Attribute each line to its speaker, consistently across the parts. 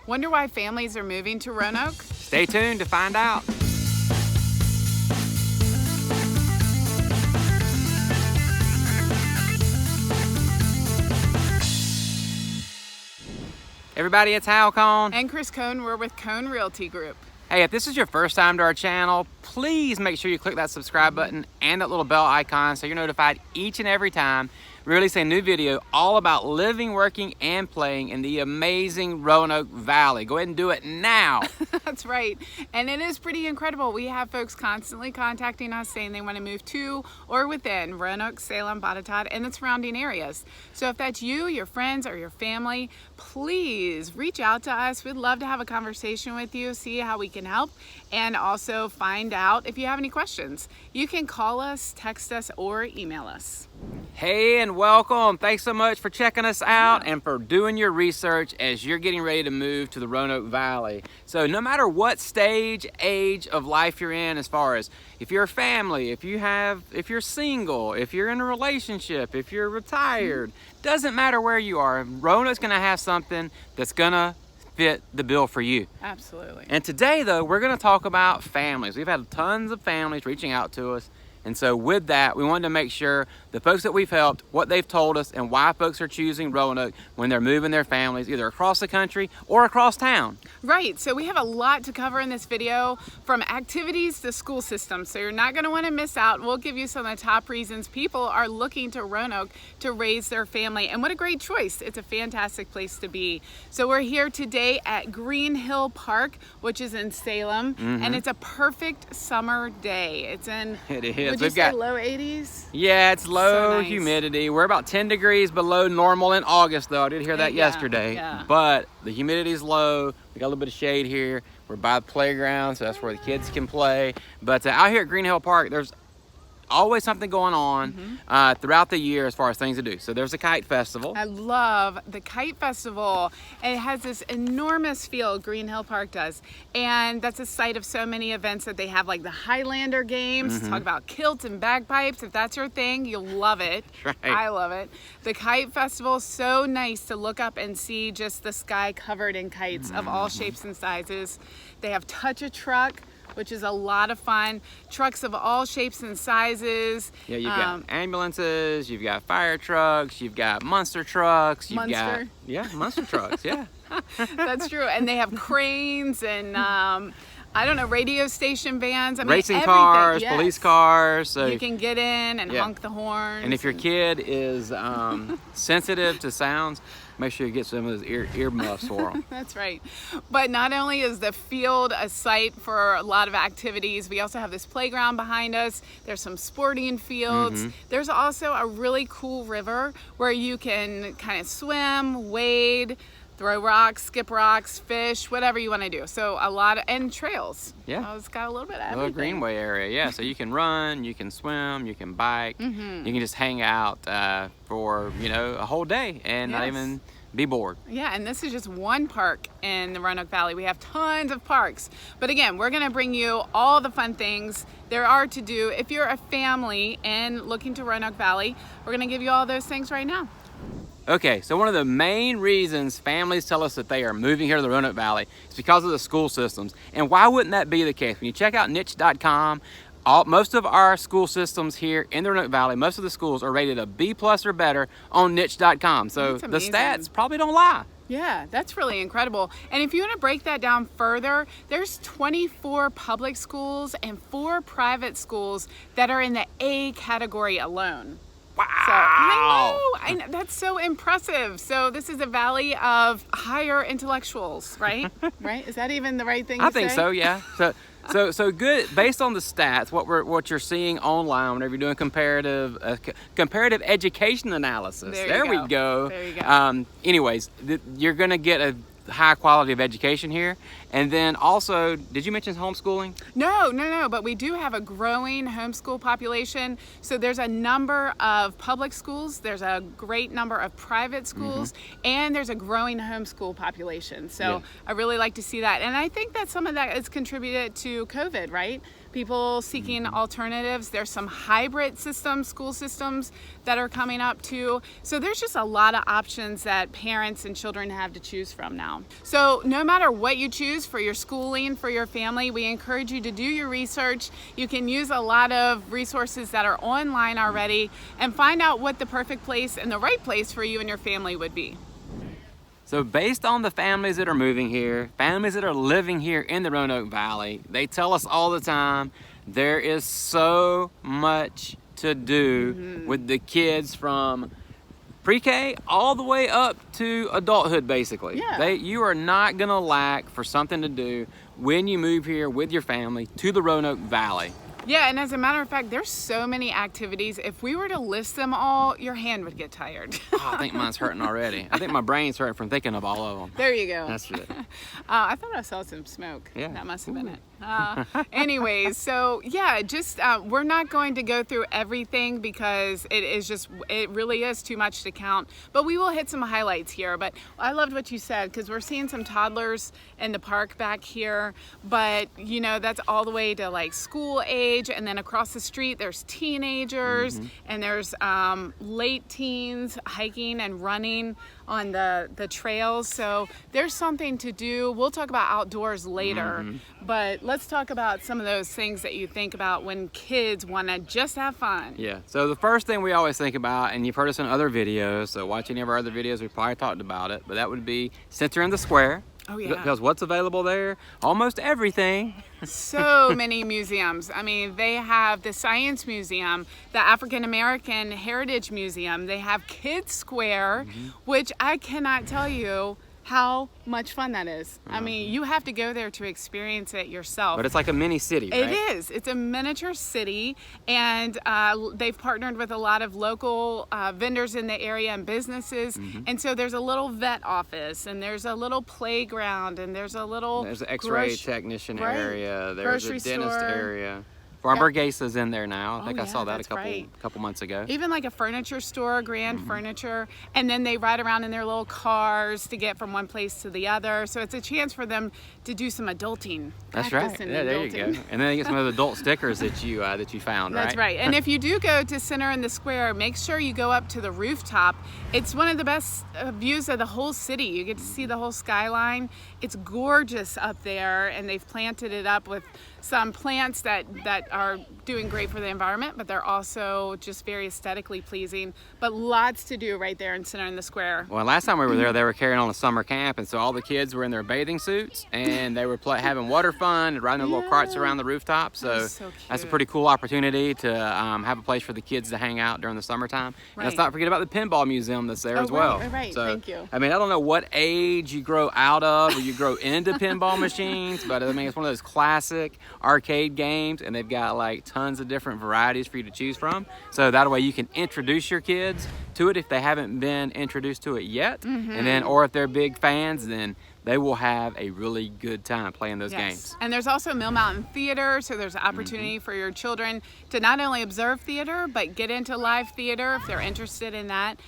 Speaker 1: Wonder why families are moving to Roanoke?
Speaker 2: Stay tuned to find out. Everybody, it's Hal Cohn.
Speaker 1: And Chris Cohn, we're with Cohn Realty Group.
Speaker 2: Hey, if this is your first time to our channel, please make sure you click that subscribe button and that little bell icon so you're notified each and every time we release a new video all about living, working, and playing in the amazing Roanoke Valley. Go ahead and do it now.
Speaker 1: That's right. And it is pretty incredible. We have folks constantly contacting us saying they want to move to or within Roanoke, Salem, Botetourt, and the surrounding areas. So if that's you, your friends, or your family, please reach out to us. We'd love to have a conversation with you, see how we can help, and also find out if you have any questions. You can call us, text us, or email us.
Speaker 2: Hey, and welcome. Thanks so much for checking us out and for doing your research as you're getting ready to move to the Roanoke Valley. So no matter what stage, age of life you're in, as far as if you're a family, if you're single, if you're in a relationship, if you're retired, doesn't matter where you are, Roanoke's gonna have something that's gonna fit the bill for you.
Speaker 1: Absolutely.
Speaker 2: And today though, we're gonna talk about families. We've had tons of families reaching out to us. And so with that, we wanted to make sure the folks that we've helped, what they've told us, and why folks are choosing Roanoke when they're moving their families either across the country or across town.
Speaker 1: Right, so we have a lot to cover in this video, from activities to school systems, so you're not going to want to miss out. We'll give you some of the top reasons people are looking to Roanoke to raise their family, and what a great choice. It's a fantastic place to be. So we're here today at Green Hill Park, which is in Salem, and it's a perfect summer day. It's in,
Speaker 2: It is.
Speaker 1: would you say low 80s?
Speaker 2: Yeah, it's low
Speaker 1: So nice.
Speaker 2: humidity. We're about 10 degrees below normal in August, though. I did hear that yesterday.
Speaker 1: Yeah.
Speaker 2: But the humidity's low. We got a little bit of shade here. We're by the playground, so that's where the kids can play. But out here at Green Hill Park, there's always something going on throughout the year as far as things to do. So there's a kite festival.
Speaker 1: I love the kite festival. It has this enormous field, Green Hill Park does, and that's a site of so many events that they have, like the Highlander games, talk about kilts and bagpipes. If that's your thing, you'll love it.
Speaker 2: Right.
Speaker 1: I love it. The kite festival is so nice to look up and see just the sky covered in kites of all shapes and sizes. They have Touch a Truck, which is a lot of fun. Trucks of all shapes and sizes.
Speaker 2: Yeah, you've got ambulances, you've got fire trucks, you've got monster trucks, you've got monster trucks, yeah.
Speaker 1: That's true. And they have cranes and I don't know, radio station vans. I mean,
Speaker 2: racing
Speaker 1: everything.
Speaker 2: cars,
Speaker 1: Yes.
Speaker 2: police cars. So
Speaker 1: you can get in and honk the horns.
Speaker 2: And if your kid is sensitive to sounds, make sure you get some of those ear muffs for them.
Speaker 1: That's right. But not only is the field a site for a lot of activities, we also have this playground behind us. There's some sporting fields. There's also a really cool river where you can kind of swim, wade, throw rocks, skip rocks, fish, whatever you want to do. So a lot of, and trails.
Speaker 2: Yeah.
Speaker 1: It's got a little bit of
Speaker 2: A
Speaker 1: everything.
Speaker 2: little greenway area, yeah. So you can run, you can swim, you can bike, you can just hang out for, a whole day and not even be bored.
Speaker 1: Yeah, and this is just one park in the Roanoke Valley. We have tons of parks. But again, we're gonna bring you all the fun things there are to do. If you're a family and looking to Roanoke Valley, we're gonna give you all those things right now.
Speaker 2: Okay, so one of the main reasons families tell us that they are moving here to the Roanoke Valley is because of the school systems. And why wouldn't that be the case? When you check out niche.com, most of our school systems here in the Roanoke Valley, most of the schools are rated a B+ or better on niche.com. So the stats probably don't lie.
Speaker 1: Yeah, that's really incredible. And if you want to break that down further, there's 24 public schools and 4 private schools that are in the A category alone.
Speaker 2: Wow.
Speaker 1: So, I know, that's so impressive. So this is a valley of higher intellectuals, right? Right? Is that even the right thing to say?
Speaker 2: I think so, yeah. So good. Based on the stats, what you're seeing online whenever you're doing comparative education analysis. There we go.
Speaker 1: There you go.
Speaker 2: Anyways, you're gonna get a high quality of education here. And then also, did you mention homeschooling?
Speaker 1: No, but we do have a growing homeschool population. So there's a number of public schools, there's a great number of private schools, and there's a growing homeschool population. So I really like to see that. And I think that some of that is contributed to COVID, right? people seeking alternatives. There's some hybrid systems, school systems that are coming up too. So there's just a lot of options that parents and children have to choose from now. So no matter what you choose for your schooling, for your family, we encourage you to do your research. You can use a lot of resources that are online already and find out what the perfect place and the right place for you and your family would be.
Speaker 2: So based on the families that are moving here, families that are living here in the Roanoke Valley, they tell us all the time, there is so much to do with the kids from pre-K all the way up to adulthood, basically.
Speaker 1: Yeah.
Speaker 2: You are not gonna lack for something to do when you move here with your family to the Roanoke Valley.
Speaker 1: Yeah, and as a matter of fact, there's so many activities. If we were to list them all, your hand would get tired.
Speaker 2: Oh, I think mine's hurting already. I think my brain's hurting from thinking of all of them.
Speaker 1: There you go.
Speaker 2: That's it.
Speaker 1: I thought I saw some smoke.
Speaker 2: Yeah.
Speaker 1: That must have been it. Anyways, so yeah, just we're not going to go through everything because it really is too much to count. But we will hit some highlights here. But I loved what you said because we're seeing some toddlers in the park back here. But you know, that's all the way to like school age, and then across the street there's teenagers and there's late teens hiking and running on the trails. So there's something to do. We'll talk about outdoors later, but let's talk about some of those things that you think about when kids want to just have fun.
Speaker 2: Yeah, so the first thing we always think about, and you've heard us in other videos, so watch any of our other videos, we probably talked about it, but that would be center in the square.
Speaker 1: Oh yeah.
Speaker 2: Because what's available there? Almost everything.
Speaker 1: So many museums. I mean, they have the Science Museum, the African American Heritage Museum. They have Kids Square, which I cannot tell you how much fun that is. I mean, you have to go there to experience it yourself.
Speaker 2: But it's like a mini city, right?
Speaker 1: It is. It's a miniature city, and they've partnered with a lot of local vendors in the area and businesses. And so there's a little vet office, and there's a little playground, and there's an
Speaker 2: X-ray technician
Speaker 1: Right.
Speaker 2: area. There's a
Speaker 1: Grocery
Speaker 2: dentist
Speaker 1: store.
Speaker 2: area. Farmer Gesa's in there now. I think I
Speaker 1: yeah,
Speaker 2: saw that
Speaker 1: that's
Speaker 2: a
Speaker 1: right.
Speaker 2: couple months ago.
Speaker 1: Even like a furniture store, Grand Furniture, and then they ride around in their little cars to get from one place to the other. So it's a chance for them to do some adulting.
Speaker 2: That's right.
Speaker 1: Practice in
Speaker 2: Yeah, there you
Speaker 1: adulting.
Speaker 2: go. And then you get some of the adult stickers that you found, right?
Speaker 1: That's right. And if you do go to Center in the Square, make sure you go up to the rooftop. It's one of the best views of the whole city. You get to see the whole skyline. It's gorgeous up there, and they've planted it up with some plants that are doing great for the environment, but they're also just very aesthetically pleasing. But lots to do right there in Center in the Square.
Speaker 2: Well, last time we were there, they were carrying on a summer camp, and so all the kids were in their bathing suits, and they were having water fun and riding their little carts around the rooftop. So
Speaker 1: That's so
Speaker 2: that's a
Speaker 1: cute.
Speaker 2: pretty cool opportunity to have a place for the kids to hang out during the summertime. And let's
Speaker 1: Right.
Speaker 2: not forget about the pinball museum that's there
Speaker 1: Oh,
Speaker 2: as well.
Speaker 1: right.
Speaker 2: So,
Speaker 1: Thank you.
Speaker 2: I mean, I don't know what age you grow out of or you grow into pinball machines, but I mean, it's one of those classic arcade games, and they've got like tons of different varieties for you to choose from. So that way you can introduce your kids to it if they haven't been introduced to it yet. And then, or if they're big fans, then they will have a really good time playing those games.
Speaker 1: And there's also Mill Mountain Theater, so there's an opportunity for your children to not only observe theater, but get into live theater if they're interested in that.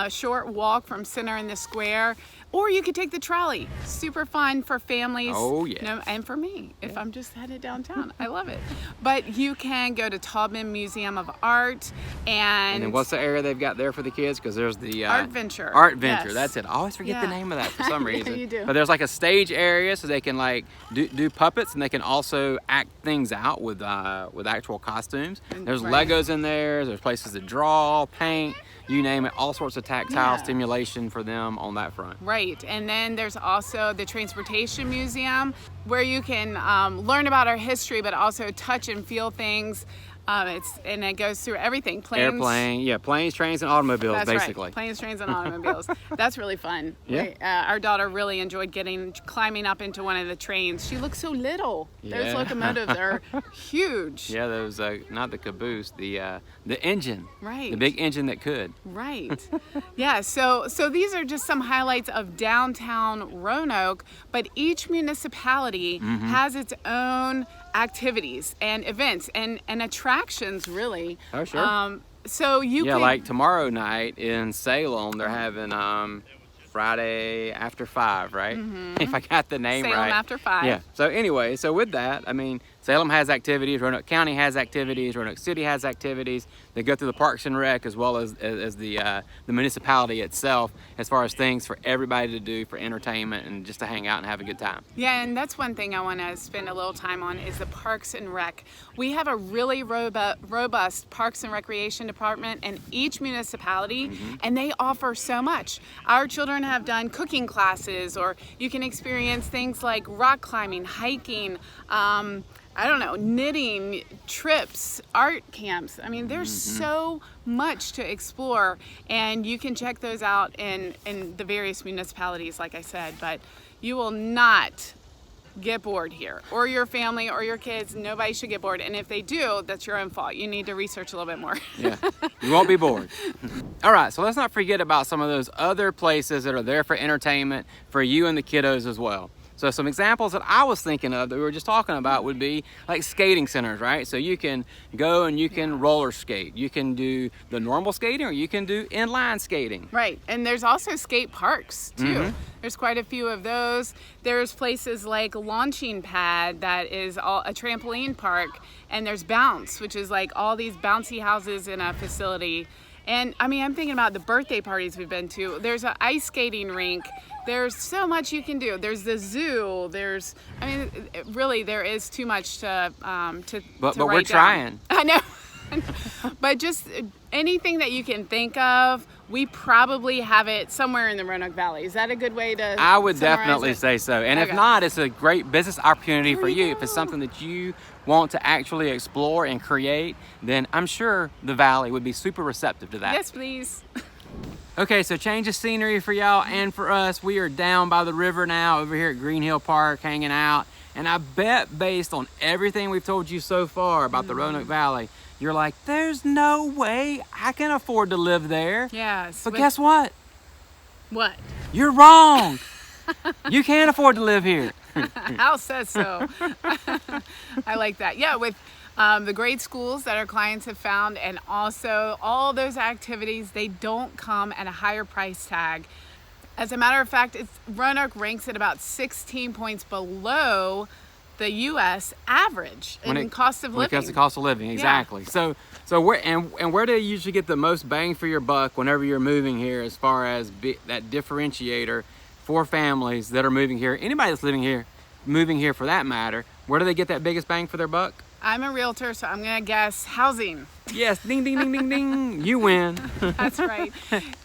Speaker 1: Short walk from Center in the Square, or you could take the trolley. Super fun for families.
Speaker 2: Oh, yes.
Speaker 1: And for me, if I'm just headed downtown. I love it. But you can go to Taubman Museum of Art,
Speaker 2: And then what's the area they've got there for the kids? Because there's the
Speaker 1: Art Venture.
Speaker 2: Art Venture,
Speaker 1: Yes.
Speaker 2: that's it. I always forget the
Speaker 1: Yeah.
Speaker 2: name of that for some
Speaker 1: Yeah,
Speaker 2: reason.
Speaker 1: you do.
Speaker 2: But there's like a stage area so they can like do puppets, and they can also act things out with actual costumes. There's
Speaker 1: Right.
Speaker 2: Legos in there. There's places to draw, paint, you name it. All sorts of tactile
Speaker 1: Yeah.
Speaker 2: stimulation for them on that front.
Speaker 1: Right, and then there's also the Transportation Museum where you can learn about our history, but also touch and feel things. And it goes through everything.
Speaker 2: Planes, trains, and automobiles,
Speaker 1: That's
Speaker 2: basically.
Speaker 1: right. Planes, trains, and automobiles. That's really fun.
Speaker 2: Yeah.
Speaker 1: Our daughter really enjoyed climbing up into one of the trains. She looks so little. Those
Speaker 2: Yeah.
Speaker 1: locomotives are huge.
Speaker 2: Yeah, those not the caboose, the engine.
Speaker 1: Right.
Speaker 2: The big engine that could.
Speaker 1: Right. Yeah, so these are just some highlights of downtown Roanoke, but each municipality has its own activities and events and attractions, really.
Speaker 2: Oh, sure.
Speaker 1: So you
Speaker 2: Yeah,
Speaker 1: could,
Speaker 2: like tomorrow night in Salem, they're having Friday after 5, right? If I got the name
Speaker 1: Salem
Speaker 2: right.
Speaker 1: after 5.
Speaker 2: Yeah. So anyway, so with that, I mean, Salem has activities, Roanoke County has activities, Roanoke City has activities. They go through the Parks and Rec as well as the municipality itself, as far as things for everybody to do for entertainment and just to hang out and have a good time.
Speaker 1: Yeah, and that's one thing I want to spend a little time on is the Parks and Rec. We have a really robust Parks and Recreation department in each municipality, and they offer so much. Our children have done cooking classes, or you can experience things like rock climbing, hiking, I don't know, knitting, trips, art camps. I mean, there's so much to explore, and you can check those out in the various municipalities, like I said, but you will not get bored here, or your family or your kids. Nobody should get bored, and if they do, that's your own fault. You need to research a little bit more.
Speaker 2: Yeah, you won't be bored. All right, so let's not forget about some of those other places that are there for entertainment for you and the kiddos as well. So some examples that I was thinking of that we were just talking about would be like skating centers, right? So you can go and you can roller skate. You can do the normal skating, or you can do inline skating.
Speaker 1: Right, and there's also skate parks too. There's quite a few of those. There's places like Launching Pad that is a trampoline park, and there's Bounce, which is like all these bouncy houses in a facility. And I mean, I'm thinking about the birthday parties we've been to. There's an ice skating rink. There's so much you can do. There's the zoo. There's, I mean, really, there is too much to
Speaker 2: But
Speaker 1: write
Speaker 2: we're
Speaker 1: down.
Speaker 2: trying.
Speaker 1: I know. But just anything that you can think of, we probably have it somewhere in the Roanoke Valley. Is that a good way to
Speaker 2: I would
Speaker 1: summarize
Speaker 2: definitely
Speaker 1: it?
Speaker 2: say so. And
Speaker 1: Okay.
Speaker 2: if not, it's a great business opportunity
Speaker 1: There
Speaker 2: for
Speaker 1: you
Speaker 2: you. If it's
Speaker 1: go.
Speaker 2: something that you want to actually explore and create, then I'm sure the Valley would be super receptive to that.
Speaker 1: Yes, please.
Speaker 2: Okay, so change of scenery for y'all and for us. We are down by the river now over here at Green Hill Park hanging out. And I bet based on everything we've told you so far about the Roanoke Valley, you're like, there's no way I can afford to live there.
Speaker 1: Yes.
Speaker 2: But guess what?
Speaker 1: What?
Speaker 2: You're wrong. You can't afford to live here.
Speaker 1: House says so. I like that. Yeah, with the great schools that our clients have found, and also all those activities, they don't come at a higher price tag. As a matter of fact, Roanoke ranks at about 16 points below the U.S. average in cost of living.
Speaker 2: When it comes to cost of living, exactly.
Speaker 1: Yeah.
Speaker 2: So where do you usually get the most bang for your buck whenever you're moving here, as far as that differentiator for families that are moving here? Anybody that's moving here for that matter, where do they get that biggest bang for their buck?
Speaker 1: I'm a realtor, so I'm gonna guess housing.
Speaker 2: Yes, ding, ding, ding, ding, ding. You win.
Speaker 1: That's right.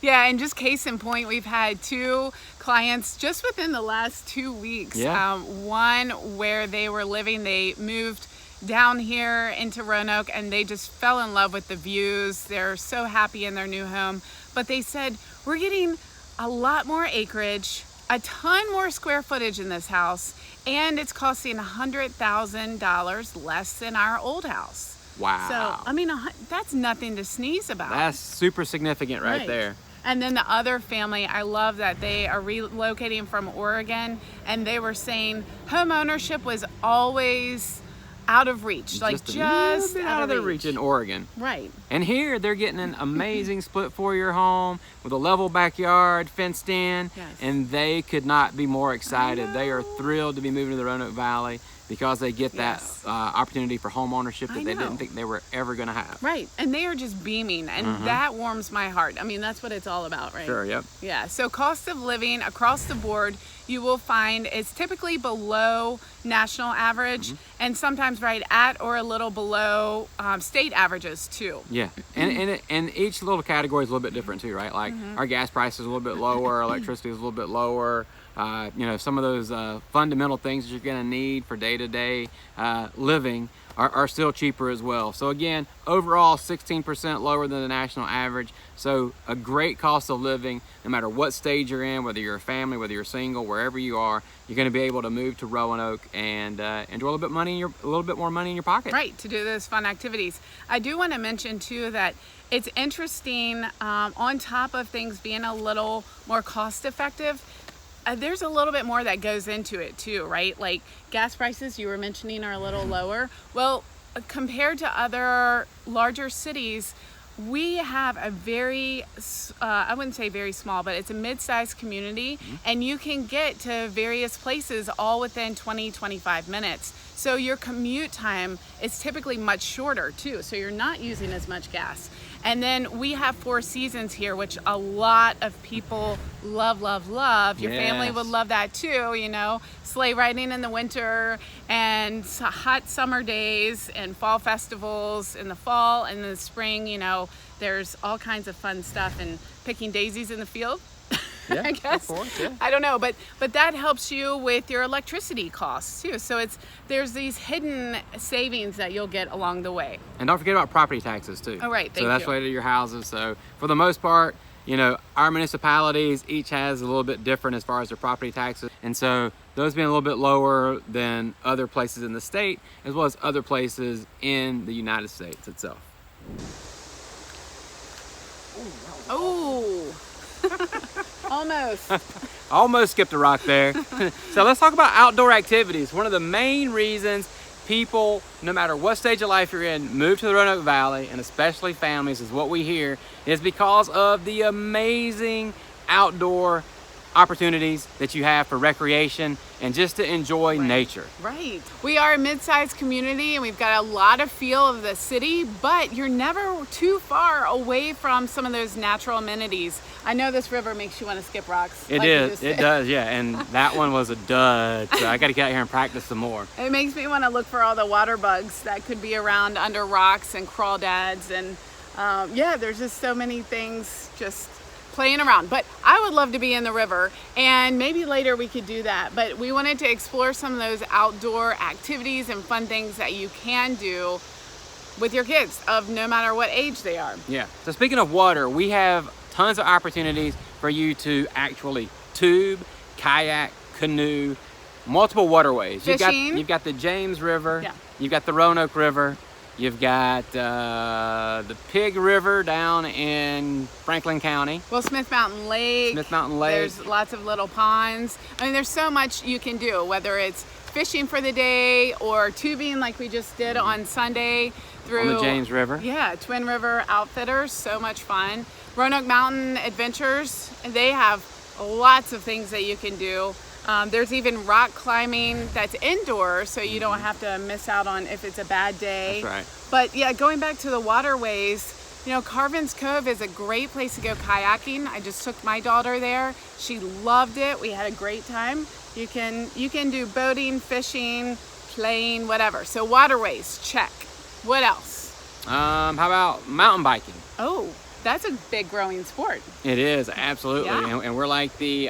Speaker 1: Yeah, and just case in point, we've had 2 clients just within the last 2 weeks.
Speaker 2: Yeah.
Speaker 1: One where they were living, they moved down here into Roanoke, and they just fell in love with the views. They're so happy in their new home. But they said, we're getting a lot more acreage, a ton more square footage in this house, and it's costing $100,000 less than our old house.
Speaker 2: Wow.
Speaker 1: So, I mean, that's nothing to sneeze about.
Speaker 2: That's super significant right there.
Speaker 1: And then the other family, I love that they are relocating from Oregon, and they were saying home ownership was always out of reach, like just
Speaker 2: a little bit out of their reach in Oregon.
Speaker 1: Right.
Speaker 2: And here they're getting an amazing split 4-year home with a level backyard, fenced in,
Speaker 1: Yes.
Speaker 2: and they could not be more excited. They are thrilled to be moving to the Roanoke Valley because they get that opportunity for home ownership that they didn't think they were ever going to have.
Speaker 1: Right. And they are just beaming, and that warms my heart. I mean, that's what it's all about, right?
Speaker 2: Sure, yep.
Speaker 1: Yeah. So cost of living across the board, you will find is typically below national average, and sometimes right at or a little below state averages too.
Speaker 2: Yeah, and each little category is a little bit different too, right? Like our gas price is a little bit lower, electricity is a little bit lower. You know, some of those fundamental things that you're going to need for day-to-day living are still cheaper as well. So again, overall 16% lower than the national average. So a great cost of living, no matter what stage you're in, whether you're a family, whether you're single, wherever you are, you're going to be able to move to Roanoke and enjoy a little bit more money in your pocket.
Speaker 1: Right, to do those fun activities. I do want to mention too that it's interesting, on top of things being a little more cost effective, there's a little bit more that goes into it too, right? Like gas prices you were mentioning are a little lower. Well, compared to other larger cities, We have a very, I wouldn't say very small, but it's a mid-sized community, and you can get to various places all within 20-25 minutes. So your commute time is typically much shorter too, so you're not using as much gas. And then we have 4 seasons here, which a lot of people love, love, love. Your family would love that too, you know, sleigh riding in the winter and hot summer days and fall festivals in the fall, and in the spring, you know, there's all kinds of fun stuff and picking daisies in the field.
Speaker 2: Yeah,
Speaker 1: I guess.
Speaker 2: of course, yeah.
Speaker 1: I don't know, but that helps you with your electricity costs too. So there's these hidden savings that you'll get along the way.
Speaker 2: And don't forget about property taxes too.
Speaker 1: Oh, right,
Speaker 2: So that's related to your houses. So for the most part, you know, our municipalities each has a little bit different as far as their property taxes. And so those being a little bit lower than other places in the state, as well as other places in the United States itself.
Speaker 1: Oh. Almost.
Speaker 2: Almost skipped a rock there. So let's talk about outdoor activities. One of the main reasons people, no matter what stage of life you're in, move to the Roanoke Valley, and especially families, is what we hear, is because of the amazing outdoor opportunities that you have for recreation and just to enjoy nature.
Speaker 1: Right. We are a mid-sized community and we've got a lot of feel of the city, but you're never too far away from some of those natural amenities. I know this river makes you want to skip rocks.
Speaker 2: It does, yeah. And that one was a dud, so I got to get out here and practice some more.
Speaker 1: It makes me want to look for all the water bugs that could be around under rocks and crawdads, and yeah, there's just so many things just playing around. But I would love to be in the river, and maybe later we could do that. But we wanted to explore some of those outdoor activities and fun things that you can do with your kids of no matter what age they are.
Speaker 2: Yeah. So speaking of water, we have tons of opportunities for you to actually tube, kayak, canoe, multiple waterways.
Speaker 1: Fishing.
Speaker 2: You've got the James River.
Speaker 1: Yeah.
Speaker 2: You've got the Roanoke River. You've got the Pig River down in Franklin County.
Speaker 1: Well, Smith Mountain Lake.
Speaker 2: Smith Mountain Lake.
Speaker 1: There's lots of little ponds. I mean, there's so much you can do, whether it's fishing for the day or tubing like we just did on Sunday through
Speaker 2: on the James River.
Speaker 1: Yeah, Twin River Outfitters, so much fun. Roanoke Mountain Adventures, they have lots of things that you can do. There's even rock climbing that's indoor, so you don't have to miss out on if it's a bad day.
Speaker 2: That's right.
Speaker 1: But yeah, going back to the waterways, you know, Carvin's Cove is a great place to go kayaking. I just took my daughter there. She loved it. We had a great time. You can do boating, fishing, playing, whatever. So waterways, check. What else?
Speaker 2: How about mountain biking?
Speaker 1: Oh, that's a big growing sport.
Speaker 2: It is, absolutely.
Speaker 1: Yeah.
Speaker 2: And we're like the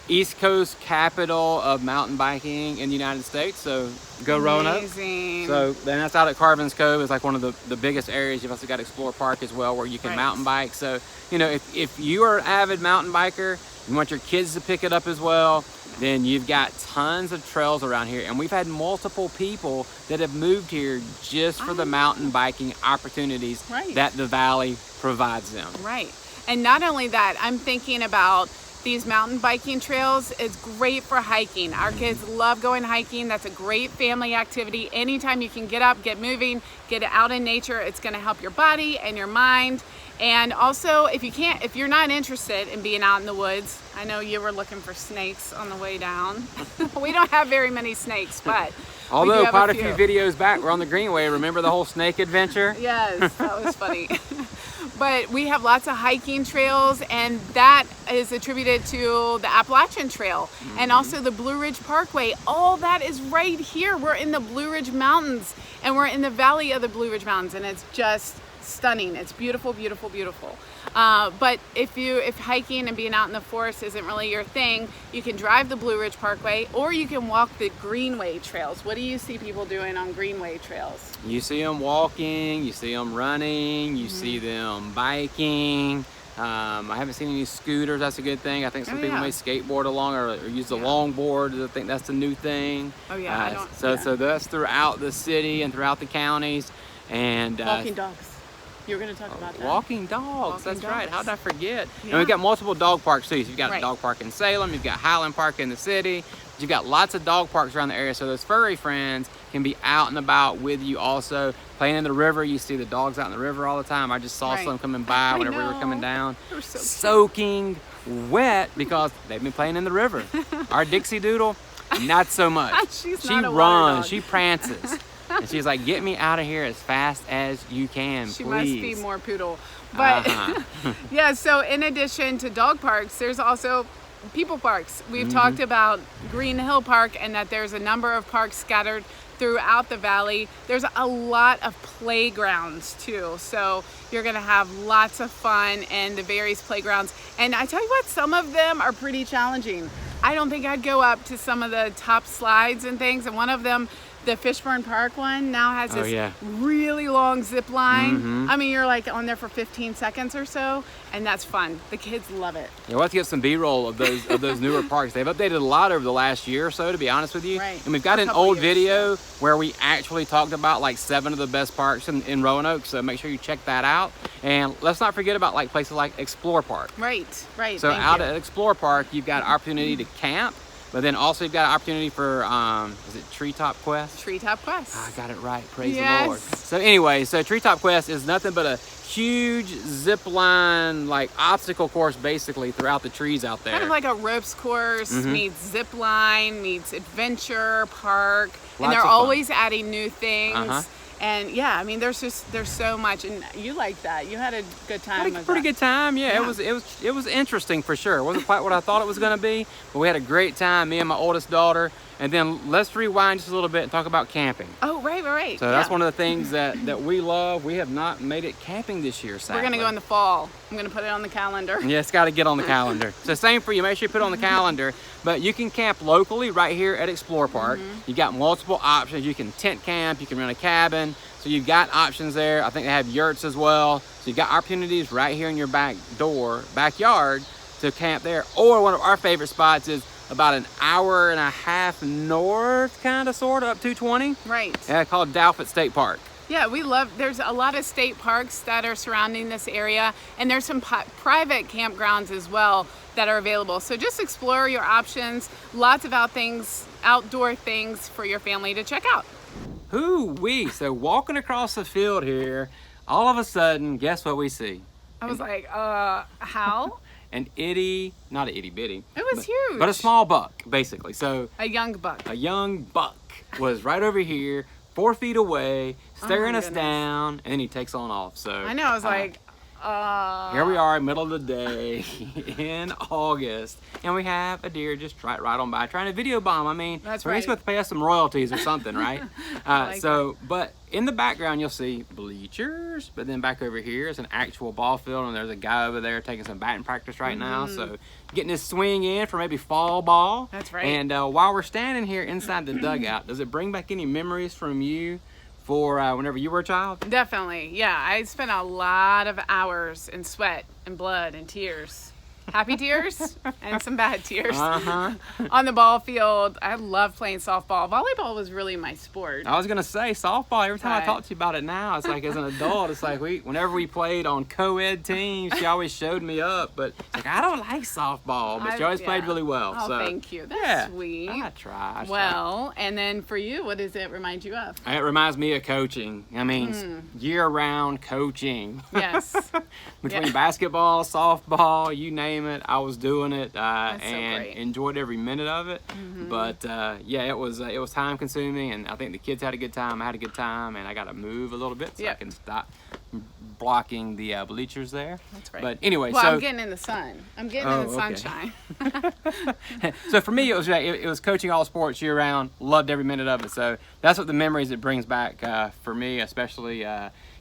Speaker 2: East Coast capital of mountain biking in the United States, so go Roanoke.
Speaker 1: Amazing.
Speaker 2: So then that's out at Carvin's Cove. It's like one of the biggest areas. You've also got Explore Park as well, where you can mountain bike. So, you know, if you are an avid mountain biker, you want your kids to pick it up as well, then you've got tons of trails around here. And we've had multiple people that have moved here just for the mountain biking opportunities that the valley provides them.
Speaker 1: Right. And not only that, I'm thinking about these mountain biking trails. Is great for hiking. Our kids love going hiking. That's a great family activity. Anytime you can get up, get moving, get out in nature, it's going to help your body and your mind. And also, if you're not interested in being out in the woods, I know you were looking for snakes on the way down. We don't have very many snakes, but
Speaker 2: although quite a few videos back, we're on the Greenway. Remember the whole snake adventure?
Speaker 1: Yes, that was funny. But we have lots of hiking trails, and that is attributed to the Appalachian Trail and also the Blue Ridge Parkway. All that is right here. We're in the Blue Ridge Mountains, and we're in the valley of the Blue Ridge Mountains, and it's just stunning. It's beautiful, beautiful, beautiful. But if hiking and being out in the forest isn't really your thing, you can drive the Blue Ridge Parkway, or you can walk the Greenway trails. What do you see people doing on Greenway trails?
Speaker 2: You see them walking, you see them running, you see them biking. I haven't seen any scooters. That's a good thing. I think some people may skateboard along or use the longboard. I think that's the new thing.
Speaker 1: Oh yeah.
Speaker 2: So that's throughout the city and throughout the counties. And
Speaker 1: walking dogs. You were going to talk about that.
Speaker 2: Walking dogs. That's right. How did I forget?
Speaker 1: Yeah.
Speaker 2: And we've got multiple dog parks too. So you've got a dog park in Salem. You've got Highland Park in the city. You've got lots of dog parks around the area, so those furry friends can be out and about with you also. Playing in the river, you see the dogs out in the river all the time. I just saw some coming by whenever we were coming down.
Speaker 1: They're so
Speaker 2: soaking wet because they've been playing in the river. Our Dixie Doodle, not so much.
Speaker 1: She
Speaker 2: not a runs, she prances. And she's like, get me out of here as fast as you can,
Speaker 1: she
Speaker 2: please.
Speaker 1: Must be more poodle. But yeah, so in addition to dog parks, there's also people parks. We've talked about Green Hill Park and that there's a number of parks scattered throughout the valley. There's a lot of playgrounds too. So you're gonna have lots of fun in the various playgrounds. And I tell you what, some of them are pretty challenging. I don't think I'd go up to some of the top slides and things. And one of them, the Fishburne Park one, now has this really long zip line. I mean, you're like on there for 15 seconds or so, and that's fun. The kids love it.
Speaker 2: Yeah, we'll have to get some B-roll of those newer parks. They've updated a lot over the last year or so, to be honest with you.
Speaker 1: Right.
Speaker 2: And we've got an old video where we actually talked about like 7 of the best parks in Roanoke, so make sure you check that out. And let's not forget about like places like Explore Park.
Speaker 1: Right, right.
Speaker 2: So out at Explore Park, you've got opportunity to camp. But then also you've got an opportunity for, is it Treetop Quest?
Speaker 1: Treetop Quest.
Speaker 2: I got it right, praise the Lord. So anyway, so Treetop Quest is nothing but a huge zip line, like obstacle course basically throughout the trees out there.
Speaker 1: Kind of like a ropes course meets zip line, meets adventure park. And they're always adding new things. And yeah, I mean, there's so much, and you like that. You had a good time.
Speaker 2: Had a pretty good time. Yeah, it was interesting for sure. It wasn't quite what I thought it was going to be, but we had a great time. Me and my oldest daughter. And then let's rewind just a little bit and talk about camping.
Speaker 1: Oh, right.
Speaker 2: So that's one of the things that we love. We have not made it camping this year, sadly.
Speaker 1: We're going to go in the fall. I'm going to put it on the calendar.
Speaker 2: Yeah, it's got to get on the calendar. So same for you. Make sure you put it on the calendar. But you can camp locally right here at Explore Park. You got multiple options. You can tent camp. You can rent a cabin. So you've got options there. I think they have yurts as well. So you've got opportunities right here in your backyard to camp there. Or one of our favorite spots is about an hour and a half north, kind of, sort of, up 220.
Speaker 1: Right.
Speaker 2: Yeah, called Daleville State Park.
Speaker 1: Yeah, there's a lot of state parks that are surrounding this area, and there's some private campgrounds as well that are available. So just explore your options. Lots of outdoor things for your family to check out.
Speaker 2: Hoo-wee. So walking across the field here, all of a sudden, guess what we see?
Speaker 1: I was like, how?
Speaker 2: Not an itty bitty.
Speaker 1: It was huge.
Speaker 2: But a small buck, basically. So
Speaker 1: a young buck.
Speaker 2: A young buck was right over here, 4 feet away, staring us down, and then he takes on off. So
Speaker 1: I know, I was like,
Speaker 2: here we are, middle of the day in August, and we have a deer just right on by, trying to video bomb. I mean,
Speaker 1: that's
Speaker 2: right. He's going to pay us some royalties or something, right? But in the background, you'll see bleachers, but then back over here is an actual ball field, and there's a guy over there taking some batting practice right now. So getting his swing in for maybe fall ball.
Speaker 1: That's right.
Speaker 2: And while we're standing here inside the dugout, does it bring back any memories from you for whenever you were a child?
Speaker 1: Definitely, yeah. I spent a lot of hours in sweat and blood and tears. Happy tears and some bad tears on the ball field. I loved playing softball. Volleyball was really my sport.
Speaker 2: I was gonna say softball. Every time I talk to you about it now, it's like as an adult, it's like whenever we played on co-ed teams, she always showed me up. But it's like, I don't like softball, but she always played really well.
Speaker 1: Oh,
Speaker 2: so
Speaker 1: thank you. That's sweet.
Speaker 2: I try.
Speaker 1: Well, and then for you, what does it remind you of?
Speaker 2: It reminds me of coaching. I mean, year-round coaching.
Speaker 1: Yes.
Speaker 2: Between basketball, softball, you name it, I was doing it
Speaker 1: and
Speaker 2: enjoyed every minute of it. But yeah, it was time consuming, and I think the kids had a good time. I had a good time, and I got to move a little bit so I can stop blocking the bleachers there.
Speaker 1: That's right.
Speaker 2: But anyway,
Speaker 1: well, I'm getting in the sun. I'm getting in the sunshine.
Speaker 2: So for me, it was coaching all sports year round. Loved every minute of it. So that's what the memories it brings back for me, especially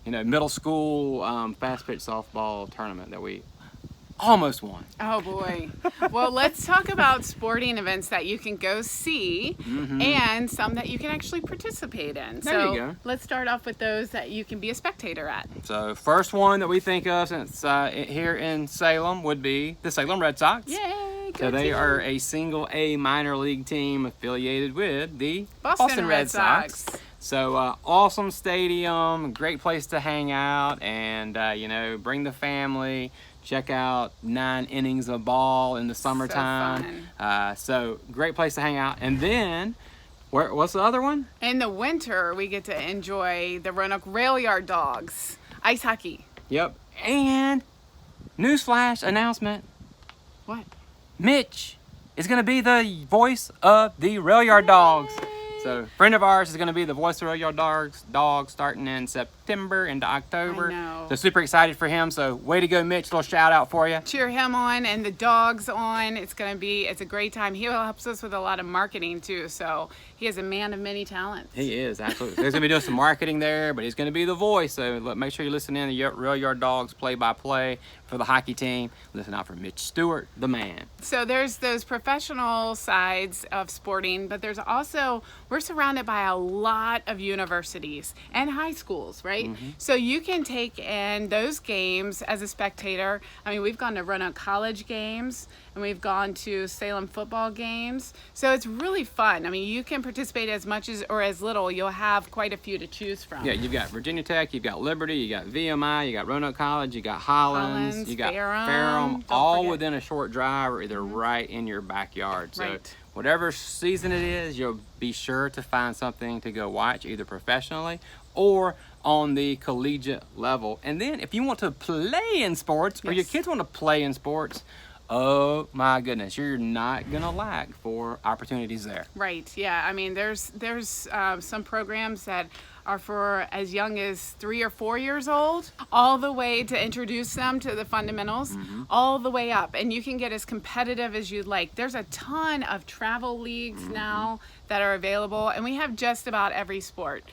Speaker 2: middle school fast pitch softball tournament that we almost won.
Speaker 1: Oh boy. Well, let's talk about sporting events that you can go see and some that you can actually participate in.
Speaker 2: There you go.
Speaker 1: Let's start off with those that you can be a spectator at.
Speaker 2: So first one that we think of since here in Salem would be the Salem Red Sox.
Speaker 1: Yay!
Speaker 2: So they are a single A minor league team affiliated with the
Speaker 1: Boston Red Sox.
Speaker 2: So awesome stadium, great place to hang out and bring the family. check out 9 innings of ball in the summertime. So great place to hang out. And then, what's the other one?
Speaker 1: In the winter, we get to enjoy the Roanoke RAILYARD DAWGS, ice hockey.
Speaker 2: Yep. And newsflash announcement.
Speaker 1: What?
Speaker 2: Mitch is going to be the voice of the RAILYARD DAWGS. So, a friend of ours is going to be the voice of RAILYARD DAWGS starting in September into October.
Speaker 1: I know.
Speaker 2: So, super excited for him. So, way to go, Mitch. Little shout out for you.
Speaker 1: Cheer him on and the dogs on. It's a great time. He helps us with a lot of marketing too. So, he is a man of many talents.
Speaker 2: He is, absolutely. He's going to be doing some marketing there, but he's going to be the voice. So, make sure you listen in to the RAILYARD DAWGS play-by-play for the hockey team. Listen out for Mitch Stewart, the man.
Speaker 1: So there's those professional sides of sporting, but there's also, we're surrounded by a lot of universities and high schools, right? So you can take in those games as a spectator. I mean, we've gone to Roanoke College games and we've gone to Salem football games. So it's really fun. I mean, you can participate as much as or as little. You'll have quite a few to choose from.
Speaker 2: Yeah, you've got Virginia Tech, you've got Liberty, you got VMI, you got Roanoke College, you got Hollins, you got Ferrum, all within a short drive or either right in your backyard. So whatever season it is, you'll be sure to find something to go watch, either professionally or on the collegiate level. And then if you want to play in sports or your kids want to play in sports, oh my goodness, you're not gonna lack for opportunities there.
Speaker 1: Right, yeah. I mean, there's some programs that are for as young as 3 or 4 years old, all the way to introduce them to the fundamentals, all the way up. And you can get as competitive as you'd like. There's a ton of travel leagues now that are available, and we have just about every sport.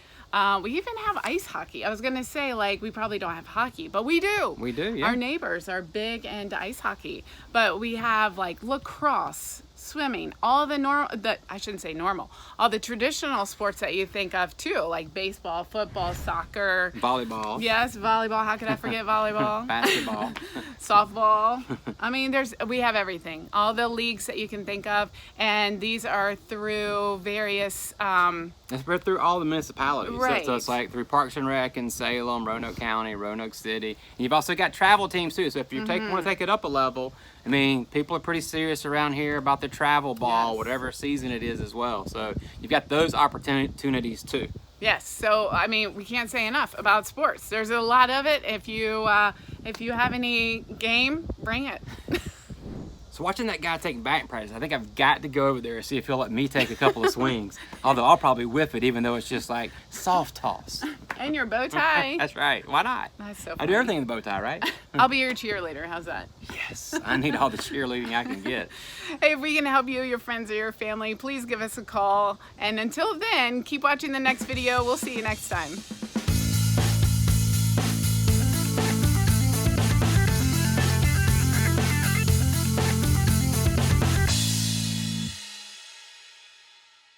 Speaker 1: We even have ice hockey. I was gonna say, like, we probably don't have hockey, but we do.
Speaker 2: We do, yeah.
Speaker 1: Our neighbors are big into ice hockey, but we have like lacrosse, swimming, all the I shouldn't say normal, all the traditional sports that you think of too, like baseball, football, soccer,
Speaker 2: volleyball.
Speaker 1: Yes, volleyball. How could I forget volleyball?
Speaker 2: Basketball.
Speaker 1: Softball. I mean, we have everything, all the leagues that you can think of, and these are through various
Speaker 2: It's spread through all the municipalities.
Speaker 1: Right.
Speaker 2: So it's like through Parks and Rec in Salem, Roanoke County, Roanoke City. And you've also got travel teams too. So if you want to take it up a level, I mean, people are pretty serious around here about the travel ball, whatever season it is as well. So you've got those opportunities too.
Speaker 1: Yes. So I mean, we can't say enough about sports. There's a lot of it. If you have any game, bring it.
Speaker 2: So watching that guy take batting practice, I think I've got to go over there and see if he'll let me take a couple of swings. Although I'll probably whiff it, even though it's just like soft toss.
Speaker 1: And your bow tie.
Speaker 2: That's right. Why not?
Speaker 1: That's so funny.
Speaker 2: I do everything in the bow tie, right?
Speaker 1: I'll be your cheerleader. How's that?
Speaker 2: Yes. I need all the cheerleading I can get.
Speaker 1: Hey, if we can help you, your friends, or your family, please give us a call. And until then, keep watching the next video. We'll see you next time.